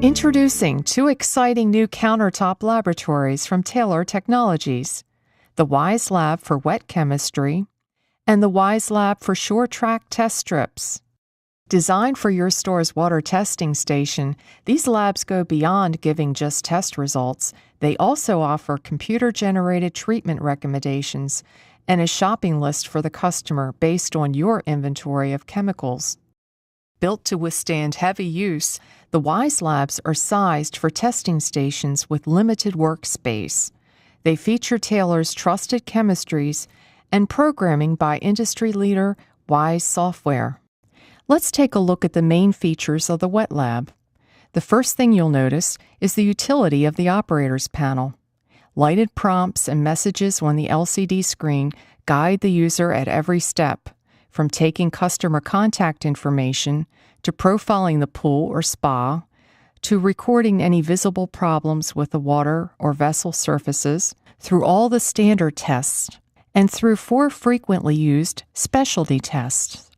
Introducing two exciting new countertop laboratories from Taylor Technologies, the WiseLAB for wet chemistry and the WiseLAB for SureTrack test strips. Designed for your store's water testing station, these labs go beyond giving just test results. They also offer computer-generated treatment recommendations and a shopping list for the customer based on your inventory of chemicals. Built to withstand heavy use, the WiseLabs are sized for testing stations with limited workspace. They feature Taylor's trusted chemistries and programming by industry leader Wise software. Let's take a look at the main features of the wet lab. The first thing you'll notice is the utility of the operator's panel. Lighted prompts and messages on the LCD screen guide the user at every step, from taking customer contact information to profiling the pool or spa, to recording any visible problems with the water or vessel surfaces, through all the standard tests, and through 4 frequently used specialty tests.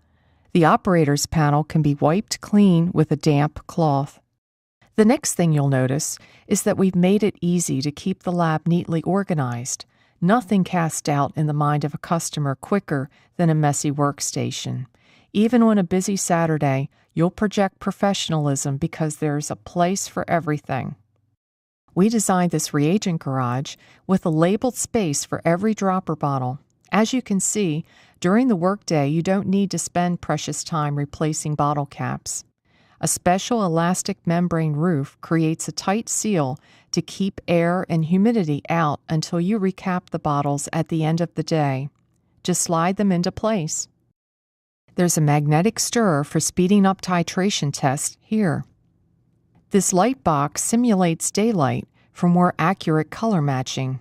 The operator's panel can be wiped clean with a damp cloth. The next thing you'll notice is that we've made it easy to keep the lab neatly organized. Nothing casts doubt in the mind of a customer quicker than a messy workstation. Even on a busy Saturday, you'll project professionalism because there's a place for everything. We designed this reagent garage with a labeled space for every dropper bottle. As you can see, during the workday, you don't need to spend precious time replacing bottle caps. A special elastic membrane roof creates a tight seal to keep air and humidity out until you recap the bottles at the end of the day. Just slide them into place. There's a magnetic stirrer for speeding up titration tests here. This light box simulates daylight for more accurate color matching.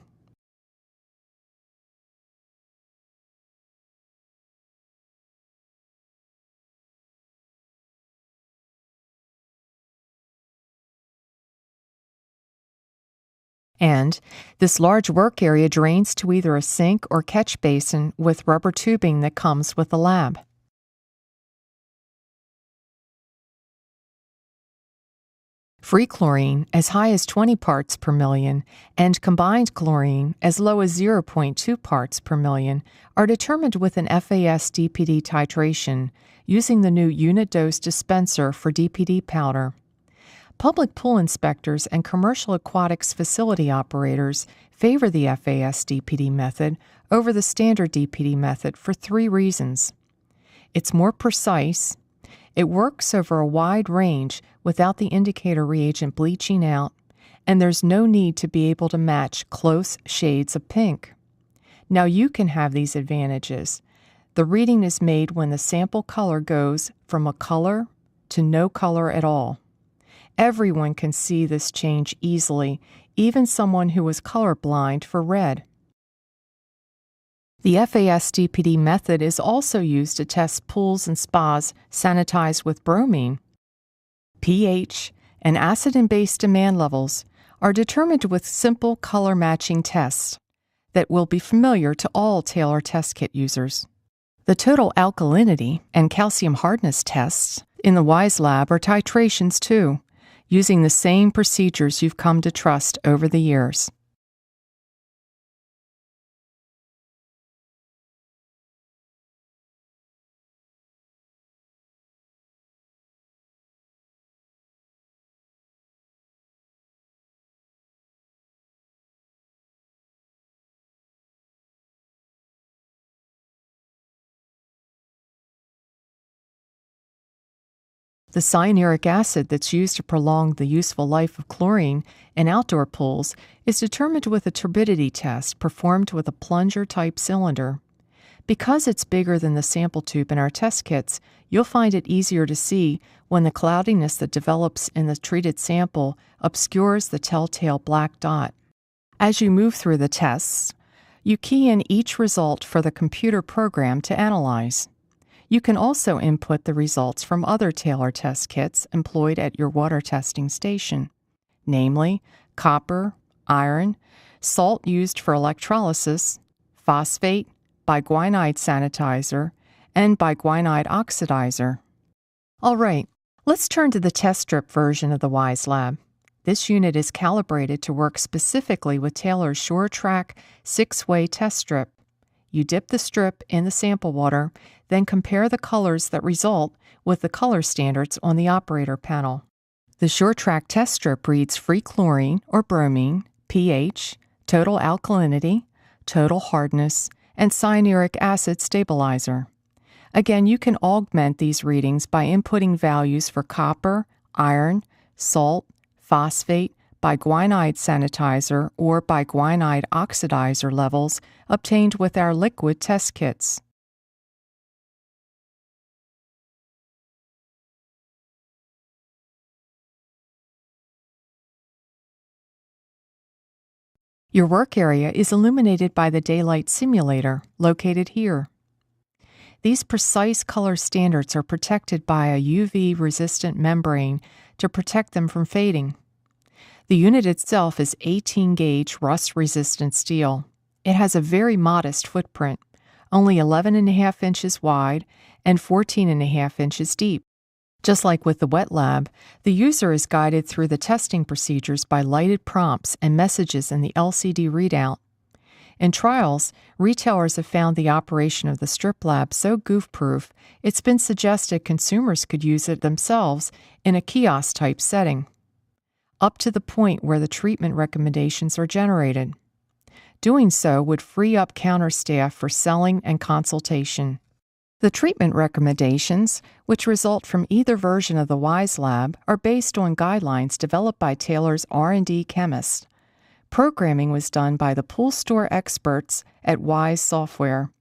And this large work area drains to either a sink or catch basin with rubber tubing that comes with the lab. Free chlorine as high as 20 parts per million and combined chlorine as low as 0.2 parts per million are determined with an FAS DPD titration using the new unit dose dispenser for DPD powder. Public pool inspectors and commercial aquatics facility operators favor the FAS DPD method over the standard DPD method for 3 reasons. It's more precise, it works over a wide range without the indicator reagent bleaching out, and there's no need to be able to match close shades of pink. Now you can have these advantages. The reading is made when the sample color goes from a color to no color at all. Everyone can see this change easily, even someone who was colorblind for red. The FAS DPD method is also used to test pools and spas sanitized with bromine. pH and acid and base demand levels are determined with simple color matching tests that will be familiar to all Taylor test kit users. The total alkalinity and calcium hardness tests in the WiseLAB are titrations too, using the same procedures you've come to trust over the years. The cyanuric acid that's used to prolong the useful life of chlorine in outdoor pools is determined with a turbidity test performed with a plunger-type cylinder. Because it's bigger than the sample tube in our test kits, you'll find it easier to see when the cloudiness that develops in the treated sample obscures the telltale black dot. As you move through the tests, you key in each result for the computer program to analyze. You can also input the results from other Taylor test kits employed at your water testing station, namely copper, iron, salt used for electrolysis, phosphate, biguanide sanitizer, and biguanide oxidizer. All right, Let's turn to the test strip version of the WiseLAB. This unit is calibrated to work specifically with Taylor's SureTrack 6-way test strip. You dip the strip in the sample water, then compare the colors that result with the color standards on the operator panel. The SureTrack test strip reads free chlorine or bromine, pH, total alkalinity, total hardness, and cyanuric acid stabilizer. Again, you can augment these readings by inputting values for copper, iron, salt, phosphate, biguanide sanitizer, or biguanide oxidizer levels obtained with our liquid test kits. Your work area is illuminated by the daylight simulator, located here. These precise color standards are protected by a UV-resistant membrane to protect them from fading. The unit itself is 18-gauge rust-resistant steel. It has a very modest footprint, only 11.5 inches wide and 14.5 inches deep. Just like with the WiseLAB, the user is guided through the testing procedures by lighted prompts and messages in the LCD readout. In trials, retailers have found the operation of the strip lab so goof-proof, it's been suggested consumers could use it themselves in a kiosk-type setting, up to the point where the treatment recommendations are generated. Doing so would free up counter staff for selling and consultation. The treatment recommendations, which result from either version of the WiseLAB, are based on guidelines developed by Taylor's R&D chemists. Programming was done by the pool store experts at Wise Software.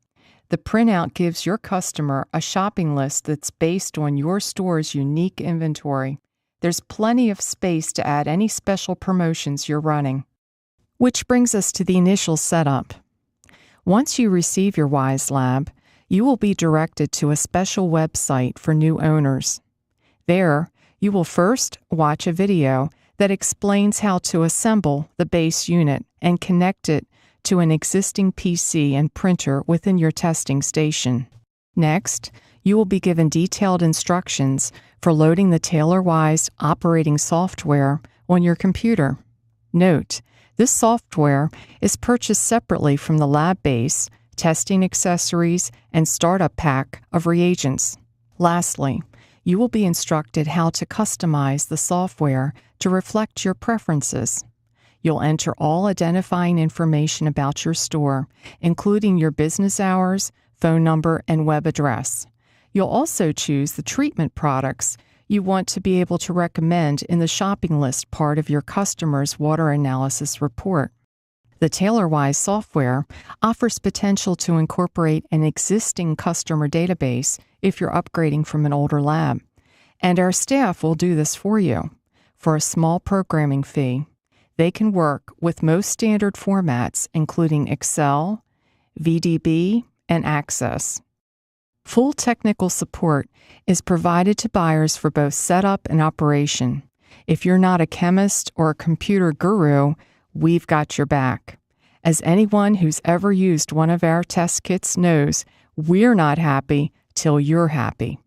The printout gives your customer a shopping list that's based on your store's unique inventory. There's plenty of space to add any special promotions you're running. Which brings us to the initial setup. Once you receive your WiseLAB, you will be directed to a special website for new owners. There, you will first watch a video that explains how to assemble the base unit and connect it to an existing PC and printer within your testing station. Next, you will be given detailed instructions for loading the TaylorWise operating software on your computer. Note, this software is purchased separately from the lab base, testing accessories, and startup pack of reagents. Lastly, you will be instructed how to customize the software to reflect your preferences. You'll enter all identifying information about your store, including your business hours, phone number, and web address. You'll also choose the treatment products you want to be able to recommend in the shopping list part of your customer's water analysis report. The TaylorWise software offers potential to incorporate an existing customer database if you're upgrading from an older lab, and our staff will do this for you for a small programming fee. They can work with most standard formats, including Excel, VDB, and Access. Full technical support is provided to buyers for both setup and operation. If you're not a chemist or a computer guru, we've got your back. As anyone who's ever used one of our test kits knows, we're not happy till you're happy.